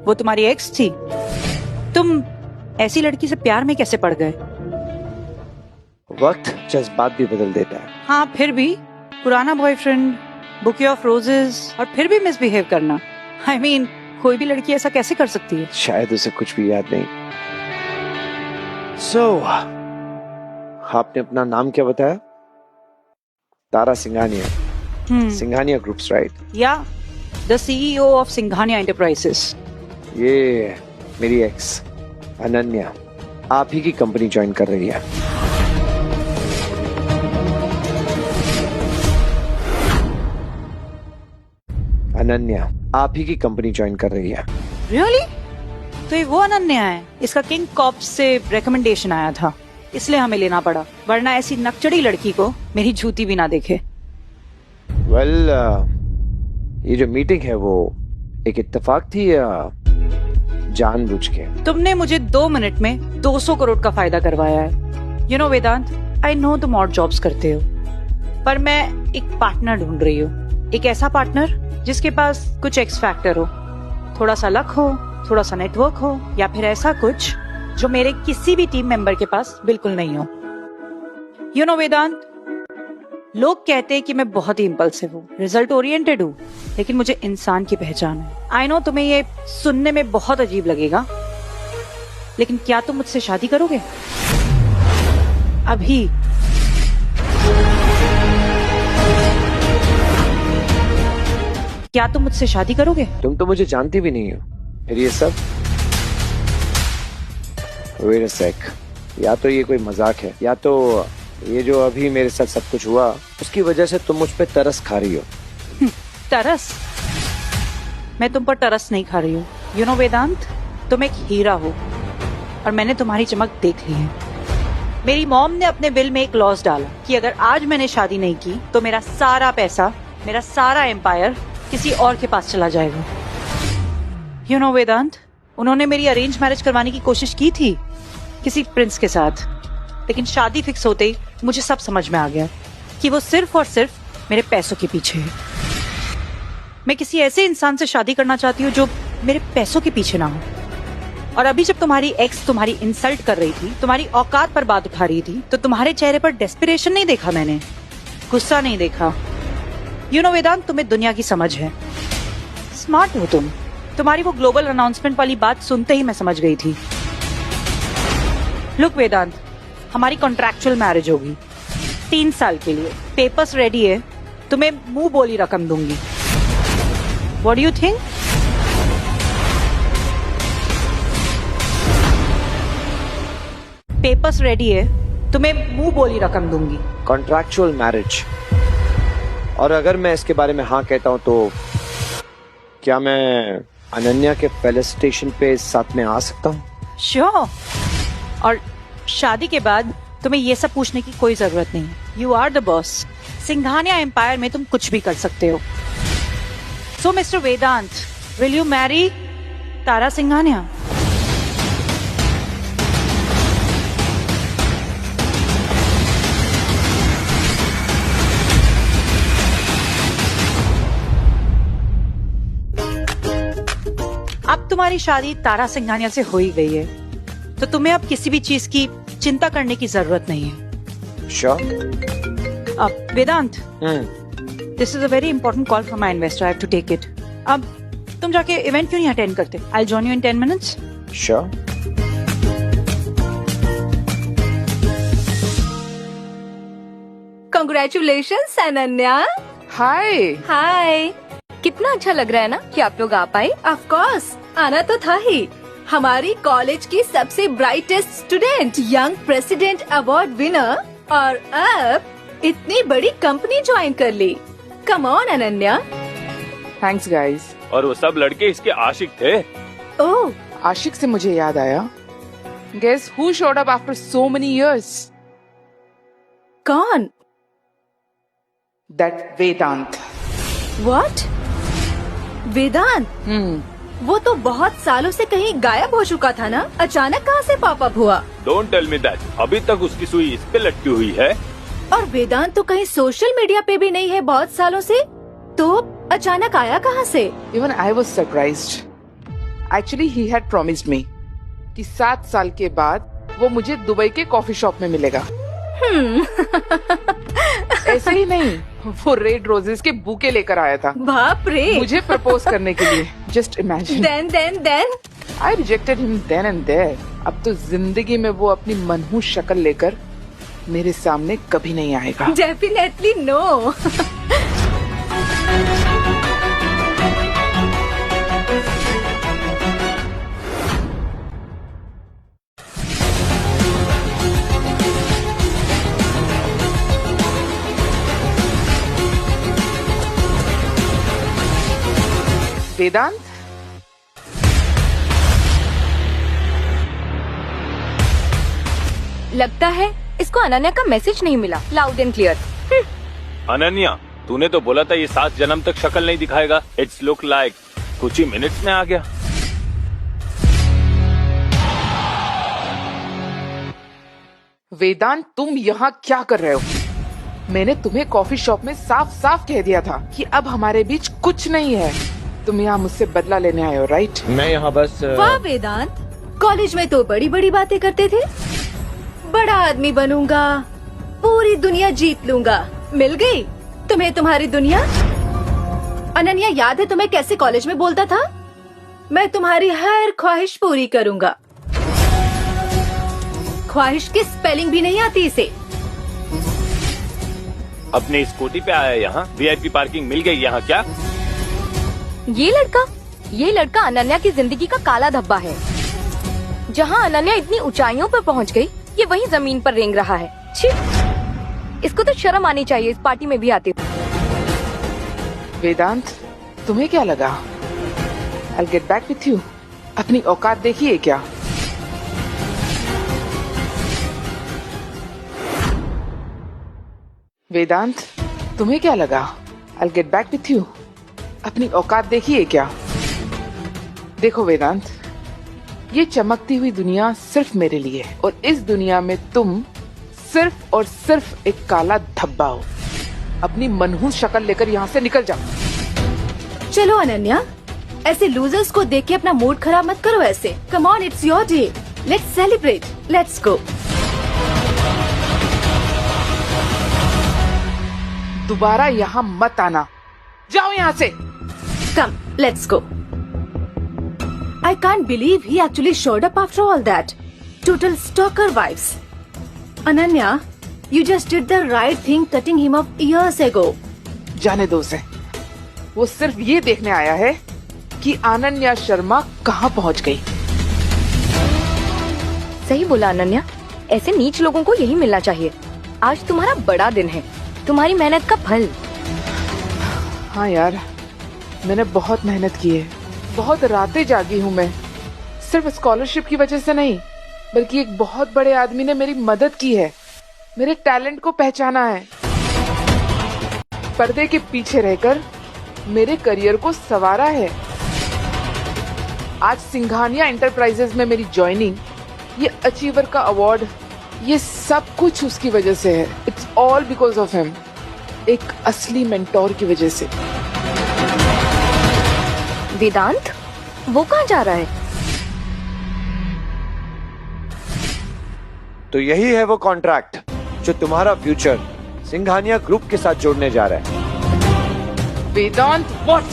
वो तुम्हारी एक्स थी। तुम ऐसी लड़की से प्यार में कैसे पड़ गए? वक्त जज्बात भी बदल देता है। हाँ, फिर भी पुराना बॉयफ्रेंड, बुके ऑफ रोजेस, और फिर भी मिसबिहेव करना। I mean, कोई भी लड़की ऐसा कैसे कर सकती है? शायद उसे कुछ भी याद नहीं। So, आपने अपना नाम क्या बताया? तारा सिंघानिया। Singhania groups, right? या the CEO of Singhania enterprises. ये मेरी एक्स अनन्या आप ही की कंपनी ज्वाइन कर रही है। अनन्या आप ही की कंपनी ज्वाइन कर रही है। Really? तो ये वो अनन्या है, इसका किंग कॉप से रेकमेंडेशन आया था, इसलिए हमें लेना पड़ा, वरना ऐसी नकचड़ी लड़की को मेरी जूती भी ना देखे। वेल, ये जो मीटिंग है वो एक इत्तेफाक थी या जानबूझ के? तुमने मुझे 2 मिनट में 200 करोड़ का फायदा करवाया है। You know Vedant, I know तुम और जॉब्स करते हो, पर मैं एक पार्टनर ढूंढ रही हूँ। एक ऐसा पार्टनर जिसके पास कुछ एक्स फैक्टर हो, थोड़ा सा लक हो, थोड़ा सा नेटवर्क हो, या फिर ऐसा कुछ जो मेरे किसी भी टीम मेंबर के पास बिल्कुल नहीं हो। यू नो वेदांत, लोग कहते हैं कि मैं बहुत ही इम्पल्सिव हूँ, रिजल्ट ओरिएंटेड हूँ, लेकिन मुझे इंसान की पहचान है। आई नो तुम्हें ये सुनने में बहुत अजीब लगेगा, लेकिन क्या तुम मुझसे शादी करोगे? अभी? क्या तुम मुझसे शादी करोगे? तुम तो मुझे जानती भी नहीं हो, फिर ये सब? वेट अ सेक, या तो ये कोई मजाक है, या तो ये जो अभी मेरे साथ सब कुछ हुआ उसकी वजह से तुम मुझ पे तरस खा रही हो। तरस? मैं तुम पर तरस नहीं खा रही हूँ। यू नो वेदांत, तुम एक हीरा हो और मैंने तुम्हारी चमक देख ली है। मेरी मॉम ने अपने बिल में एक क्लॉज डाला कि अगर आज मैंने शादी नहीं की तो मेरा सारा पैसा, मेरा सारा एम्पायर किसी और के पास चला जाएगा। यू नो वेदांत, उन्होंने मेरी अरेंज मैरिज करवाने की कोशिश की थी किसी प्रिंस के साथ, लेकिन शादी फिक्स होते ही मुझे सब समझ में आ गया कि वो सिर्फ और सिर्फ मेरे पैसों के पीछे है। मैं किसी ऐसे इंसान से शादी करना चाहती हूँ जो मेरे पैसों के पीछे ना हो। और अभी जब तुम्हारी एक्स तुम्हारी इंसल्ट कर रही थी, तुम्हारी औकात पर बात उठा रही थी, तो तुम्हारे चेहरे पर डेस्परेशन नहीं देखा मैंने, गुस्सा नहीं देखा। यू नो वेदांत, तुम्हें दुनिया की समझ है, स्मार्ट हो तुम। तुम्हारी वो ग्लोबल अनाउंसमेंट वाली बात सुनते ही मैं समझ गई थी। लुक वेदांत, हमारी कॉन्ट्रैक्चुअल मैरिज होगी 3 साल के लिए, पेपर्स रेडी है, तुम्हें मुंह बोली रकम दूंगी। What do you think? Papers ready है, तुम्हें मुंह बोली रकम दूंगी। कॉन्ट्रैक्चुअल मैरिज, और अगर मैं इसके बारे में हाँ कहता हूँ तो क्या मैं अनन्या के पैलेस स्टेशन पे साथ में आ सकता हूँ? श्योर। और शादी के बाद तुम्हें ये सब पूछने की कोई जरूरत नहीं। You are the boss. Singhania empire में तुम कुछ भी कर सकते हो। So mister Vedant, will you marry Tara Singhania? अब तुम्हारी शादी तारा सिंघानिया से हो ही गई है, तो तुम्हें अब किसी भी चीज की चिंता करने की जरूरत नहीं है। श्योर। अब Vedant, this is a very important call from my investor, I have to take it. अब तुम जाके इवेंट क्यों नहीं अटेंड करते? I will join you in 10 minutes. Sure. Congratulations Ananya. Hi. Hi. कितना अच्छा लग रहा है ना कि आप लोग आ पाए। ऑफ कोर्स आना तो था ही। हमारी कॉलेज की सबसे brightest student, young president award winner, और अब इतनी बड़ी कंपनी ज्वाइन कर ली। Come on Ananya. Thanks guys. और वो सब लड़के इसके आशिक थे। ओह, आशिक से मुझे याद आया, guess who showed up after so many years? कौन? दैट वेदांत। व्हाट? वेदांत? वो तो बहुत सालों से कहीं गायब हो चुका था ना, अचानक कहाँ से पॉप अप हुआ? Don't tell me that. अभी तक उसकी सुई इस पे लटकी हुई है। और वेदांत तो कहीं सोशल मीडिया पे भी नहीं है बहुत सालों से, तो अचानक आया कहाँ से? Even I was surprised. Actually he had promised मी कि 7 साल के बाद वो मुझे दुबई के कॉफी शॉप में मिलेगा। ऐसे ही नहीं, वो रेड रोजेस के बुके लेकर आया था बाप रे। मुझे प्रपोज करने के लिए। Just imagine. Then I rejected him then and there. अब तो जिंदगी में वो अपनी मनहूस शक्ल लेकर मेरे सामने कभी नहीं आएगा। Definitely no. वेदांत, लगता है इसको अनन्या का मैसेज नहीं मिला लाउड एंड क्लियर। अनन्या, तूने तो बोला था ये 7 जन्म तक शक्ल नहीं दिखाएगा। इट्स लुक लाइक कुछ ही मिनट्स में आ गया। वेदांत, तुम यहाँ क्या कर रहे हो? मैंने तुम्हें कॉफी शॉप में साफ साफ कह दिया था कि अब हमारे बीच कुछ नहीं है। तुम यहाँ मुझसे बदला लेने आए हो, राइट? मैं यहाँ बस वाह वेदांत, कॉलेज में तो बड़ी बड़ी बातें करते थे। बड़ा आदमी बनूंगा, पूरी दुनिया जीत लूंगा। मिल गई तुम्हें तुम्हारी दुनिया। अनन्या, याद है तुम्हें कैसे कॉलेज में बोलता था? मैं तुम्हारी हर ख्वाहिश पूरी करूंगा। ख्वाहिश की स्पेलिंग भी नहीं आती इसे। अपनी स्कूटी पे आया यहाँ। वीआईपी पार्किंग मिल गई यहाँ क्या? ये लड़का अनन्या की जिंदगी का काला धब्बा है। जहाँ अनन्या इतनी ऊंचाइयों पर पहुँच गई, ये वहीं जमीन पर रेंग रहा है। छी, इसको तो शर्म आनी चाहिए इस पार्टी में भी आते हुए। वेदांत, तुम्हें क्या लगा I'll get back with you? अपनी औकात देखिए क्या? वेदांत, तुम्हें क्या लगा I'll get back with you? अपनी औकात देखिए क्या? देखो वेदांत, ये चमकती हुई दुनिया सिर्फ मेरे लिए है और इस दुनिया में तुम सिर्फ और सिर्फ एक काला धब्बा हो। अपनी मनहूस शक्ल लेकर यहाँ से निकल जाओ। चलो अनन्या, ऐसे लूजर्स को देख के अपना मूड खराब मत करो ऐसे। Come on, it's your day, let's celebrate, let's go. दोबारा यहाँ मत आना, जाओ यहाँ से। Come, let's go. I can't believe he actually showed up after all that. Total stalker vibes. Ananya, you just did the right thing cutting him off years ago. जाने दो उसे। वो सिर्फ ये देखने आया है कि अनन्या शर्मा कहाँ पहुँच गई। सही बोला अनन्या, ऐसे नीच लोगों को यही मिलना चाहिए। आज तुम्हारा बड़ा दिन है, तुम्हारी मेहनत का फल। हाँ यार, मैंने बहुत मेहनत की है, बहुत रातें जागी हूँ मैं। सिर्फ स्कॉलरशिप की वजह से नहीं, बल्कि एक बहुत बड़े आदमी ने मेरी मदद की है, मेरे टैलेंट को पहचाना है। पर्दे के पीछे रहकर मेरे करियर को संवारा है। आज सिंघानिया एंटरप्राइजेज में मेरी ज्वाइनिंग, ये अचीवर का अवार्ड, ये सब कुछ उसकी वजह से है। It's all because of him, एक असली मेंटोर की वजह से। वेदांत, वो कहाँ जा रहा है? तो यही है वो कॉन्ट्रैक्ट जो तुम्हारा फ्यूचर सिंघानिया ग्रुप के साथ जोड़ने जा रहा है। वेदांत, व्हाट?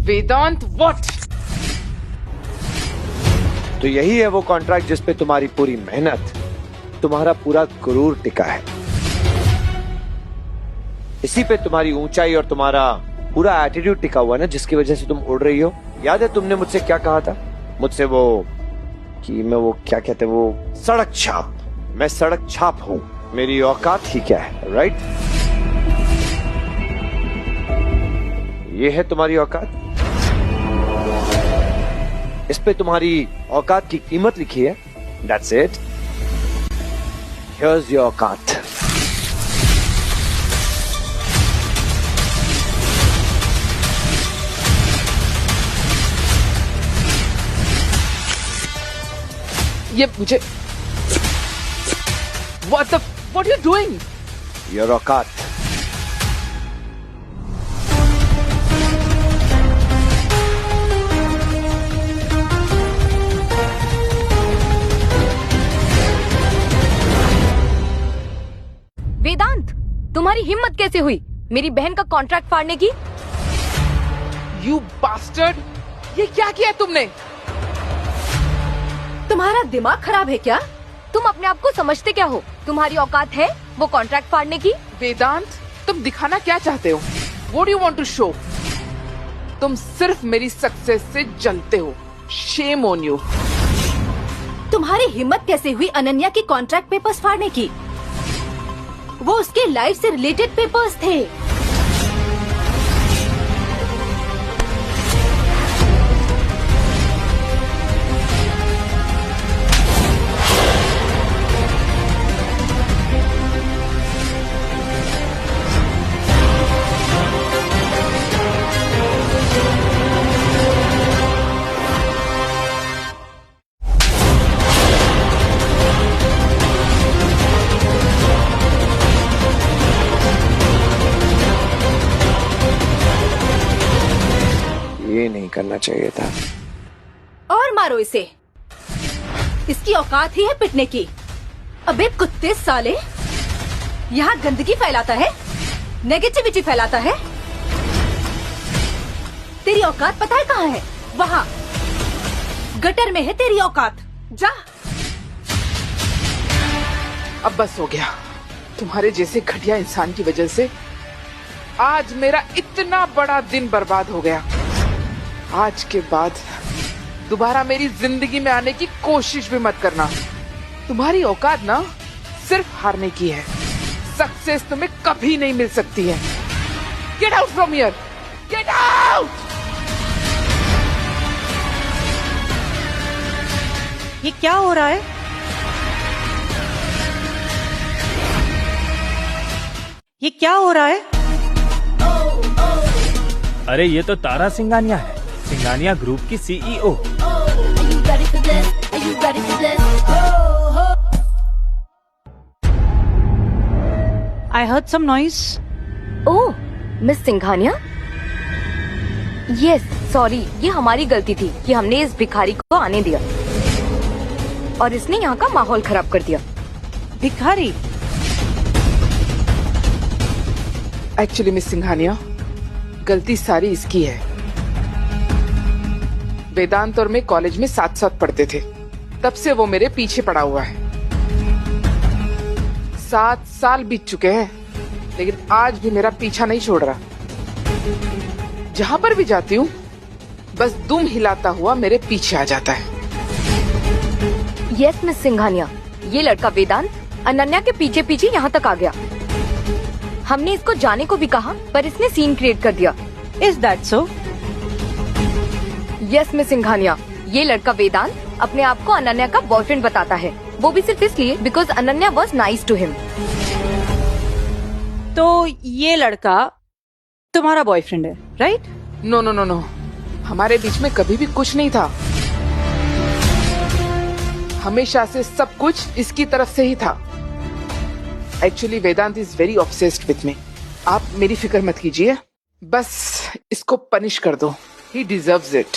वेदांत, व्हाट? तो यही है वो कॉन्ट्रैक्ट जिस पे तुम्हारी पूरी मेहनत, तुम्हारा पूरा गुरूर टिका है। इसी पे तुम्हारी ऊंचाई और तुम्हारा पूरा एटीट्यूड टिका हुआ ना, जिसकी वजह से तुम उड़ रही हो। याद है तुमने मुझसे क्या कहा था? मुझसे वो कि मैं वो क्या कहते हैं, वो सड़क छाप। मैं सड़क छाप हूं, मेरी औकात ही क्या है, राइट? ये है तुम्हारी औकात। इस पे तुम्हारी औकात की कीमत लिखी है। That's it. Here's your औकात। ये मुझे What are you doing? Your औकात। तुम्हारी हिम्मत कैसे हुई मेरी बहन का कॉन्ट्रैक्ट फाड़ने की? यू बास्टर्ड, ये क्या किया तुमने? तुम्हारा दिमाग खराब है क्या? तुम अपने आप को समझते क्या हो? तुम्हारी औकात है वो कॉन्ट्रैक्ट फाड़ने की? वेदांत, तुम दिखाना क्या चाहते हो? What do you want to show? तुम सिर्फ मेरी सक्सेस से जलते हो। Shame on you. तुम्हारी हिम्मत कैसे हुई अनन्या के कॉन्ट्रैक्ट पेपर्स फाड़ने की? वो उसके लाइफ से रिलेटेड पेपर्स थे। ये नहीं करना चाहिए था। और मारो इसे, इसकी औकात ही है पिटने की। अबे कुत्ते साले, यहाँ गंदगी फैलाता है, नेगेटिविटी फैलाता है। तेरी औकात पता है कहाँ है? वहाँ गटर में है तेरी औकात। जा। अब बस हो गया। तुम्हारे जैसे घटिया इंसान की वजह से आज मेरा इतना बड़ा दिन बर्बाद हो गया। आज के बाद दोबारा मेरी जिंदगी में आने की कोशिश भी मत करना। तुम्हारी औकात ना सिर्फ हारने की है। सक्सेस तुम्हें कभी नहीं मिल सकती है। Get out from here, get out. ये क्या हो रहा है? ये क्या हो रहा है? अरे ये तो तारा सिंघानिया है, सिंघानिया ग्रुप की CEO. I heard some noise. Oh, miss Singhania. Yes, sorry, ये हमारी गलती थी कि हमने इस भिखारी को आने दिया और इसने यहाँ का माहौल खराब कर दिया। भिखारी? एक्चुअली मिस सिंघानिया, गलती सारी इसकी है। वेदांत और मैं कॉलेज में साथ साथ पढ़ते थे, तब से वो मेरे पीछे पड़ा हुआ है। 7 साल बीत चुके हैं, लेकिन आज भी मेरा पीछा नहीं छोड़ रहा। जहां पर भी जाती हूँ बस दुम हिलाता हुआ मेरे पीछे आ जाता है। यस मिस सिंघानिया, ये लड़का वेदांत अनन्या के पीछे पीछे यहाँ तक आ गया। हमने इसको जाने को भी कहा पर इसने सीन क्रिएट कर दिया। Is that so? Yes miss Singhania, ये लड़का वेदांत अपने आप को अनन्या का बॉयफ्रेंड बताता है, वो भी सिर्फ इसलिए because Ananya was nice to him. तो ये लड़का तुम्हारा बॉयफ्रेंड है, right? No no no no, हमारे बीच में कभी भी कुछ नहीं था। हमेशा से सब कुछ इसकी तरफ से ही था। Actually Vedant is very obsessed with me. आप मेरी फिक्र मत कीजिए, बस इसको पनिश कर दो। ही डिजर्व्स इट।